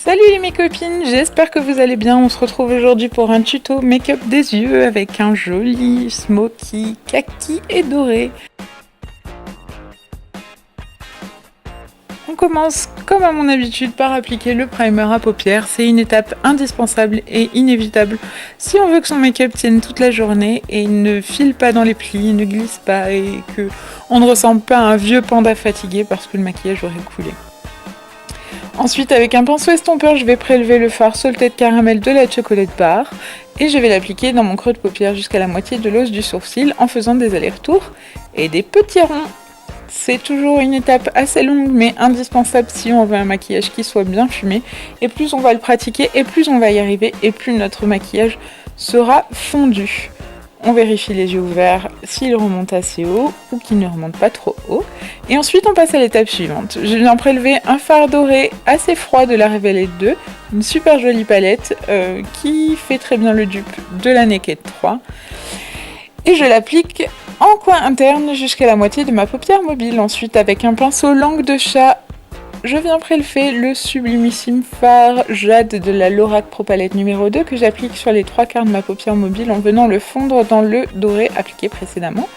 Salut mes copines, j'espère que vous allez bien. On se retrouve aujourd'hui pour un tuto make-up des yeux avec un joli smoky kaki et doré. On commence comme à mon habitude par appliquer le primer à paupières. C'est une étape indispensable et inévitable si on veut que son make-up tienne toute la journée et ne file pas dans les plis, ne glisse pas et que on ne ressemble pas à un vieux panda fatigué parce que le maquillage aurait coulé. Ensuite, avec un pinceau estompeur, je vais prélever le fard Salted Caramel de la Chocolate Bar et je vais l'appliquer dans mon creux de paupière jusqu'à la moitié de l'os du sourcil en faisant des allers-retours et des petits ronds. C'est toujours une étape assez longue mais indispensable si on veut un maquillage qui soit bien fumé, et plus on va le pratiquer et plus on va y arriver et plus notre maquillage sera fondu. On vérifie les yeux ouverts s'ils remontent assez haut ou qu'ils ne remontent pas trop haut. Et ensuite on passe à l'étape suivante. Je viens prélever un fard doré assez froid de la Revelate 2, une super jolie palette qui fait très bien le dupe de la Naked 3. Et je l'applique en coin interne jusqu'à la moitié de ma paupière mobile. Ensuite, avec un pinceau langue de chat, je viens prélever le sublimissime fard Jade de la Lorac Pro Palette numéro 2 que j'applique sur les 3/4 de ma paupière mobile en venant le fondre dans le doré appliqué précédemment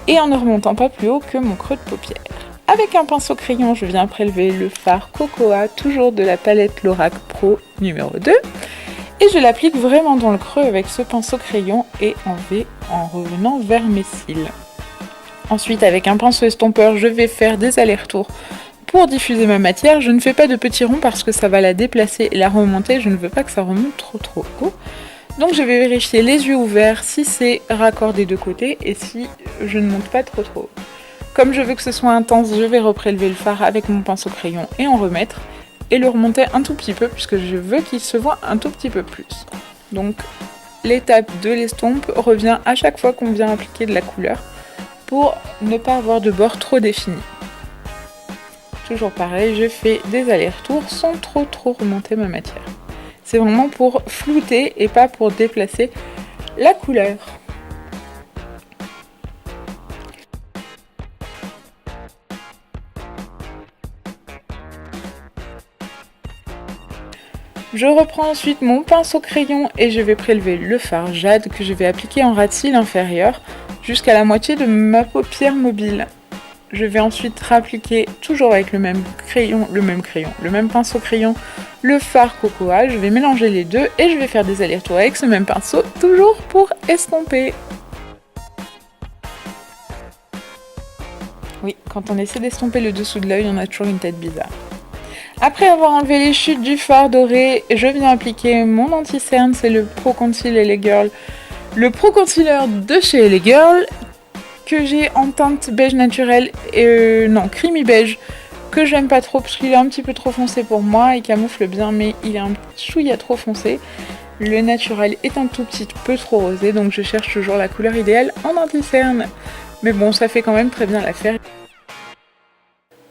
et en ne remontant pas plus haut que mon creux de paupière. Avec un pinceau crayon, je viens prélever le fard Cocoa, toujours de la palette Lorac Pro numéro 2. Et je l'applique vraiment dans le creux avec ce pinceau crayon et en V en revenant vers mes cils. Ensuite, avec un pinceau estompeur, je vais faire des allers-retours pour diffuser ma matière. Je ne fais pas de petits ronds parce que ça va la déplacer et la remonter. Je ne veux pas que ça remonte trop haut. Donc je vais vérifier les yeux ouverts si c'est raccord des deux côtés et si je ne monte pas trop haut. Comme je veux que ce soit intense, je vais reprélever le fard avec mon pinceau crayon et en remettre. Et le remonter un tout petit peu puisque je veux qu'il se voit un tout petit peu plus. Donc l'étape de l'estompe revient à chaque fois qu'on vient appliquer de la couleur pour ne pas avoir de bord trop défini. Toujours pareil, je fais des allers-retours sans trop remonter ma matière. C'est vraiment pour flouter et pas pour déplacer la couleur. Je reprends ensuite mon pinceau crayon et je vais prélever le fard Jade que je vais appliquer en ras de cils inférieur jusqu'à la moitié de ma paupière mobile. Je vais ensuite rappliquer toujours avec le même pinceau crayon, le fard Cocoa. Je vais mélanger les deux et je vais faire des allers-retours avec ce même pinceau, toujours pour estomper. Oui, quand on essaie d'estomper le dessous de l'œil, on a toujours une tête bizarre. Après avoir enlevé les chutes du fard doré, je viens appliquer mon anti-cerne, c'est le Pro Conceal LA Girl. Le Pro Concealer de chez LA Girl, que j'ai en teinte beige naturel, creamy beige, que j'aime pas trop parce qu'il est un petit peu trop foncé pour moi, il camoufle bien mais il est un chouïa trop foncé. Le naturel est un tout petit peu trop rosé, donc je cherche toujours la couleur idéale en anti-cerne. Mais bon, ça fait quand même très bien l'affaire.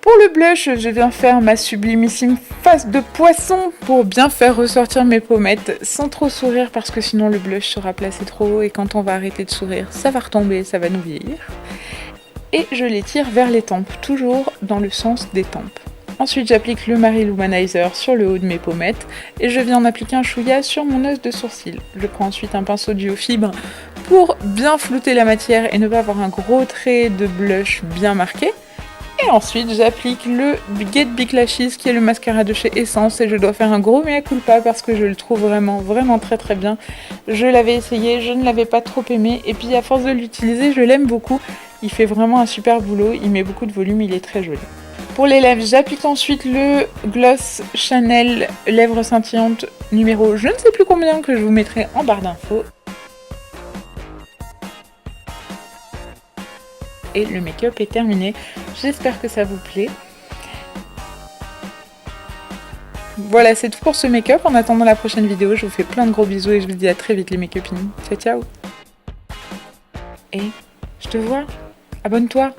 Pour le blush, je viens faire ma sublimissime face de poisson pour bien faire ressortir mes pommettes sans trop sourire parce que sinon le blush sera placé trop haut et quand on va arrêter de sourire, ça va retomber, ça va nous vieillir. Et je les tire vers les tempes, toujours dans le sens des tempes. Ensuite, j'applique le Mary Lumanizer sur le haut de mes pommettes et je viens en appliquer un chouïa sur mon os de sourcil. Je prends ensuite un pinceau duo fibre pour bien flouter la matière et ne pas avoir un gros trait de blush bien marqué. Et ensuite, j'applique le Get Big Lashes qui est le mascara de chez Essence et je dois faire un gros mea culpa parce que je le trouve vraiment très bien. Je l'avais essayé, je ne l'avais pas trop aimé et puis à force de l'utiliser, je l'aime beaucoup. Il fait vraiment un super boulot, il met beaucoup de volume, il est très joli. Pour les lèvres, j'applique ensuite le gloss Chanel Lèvres Scintillantes numéro je ne sais plus combien que je vous mettrai en barre d'infos. Et le make-up est terminé. J'espère que ça vous plaît. Voilà, c'est tout pour ce make-up. En attendant la prochaine vidéo, je vous fais plein de gros bisous et je vous dis à très vite les make-upines. Ciao ciao. Et je te vois. Abonne-toi.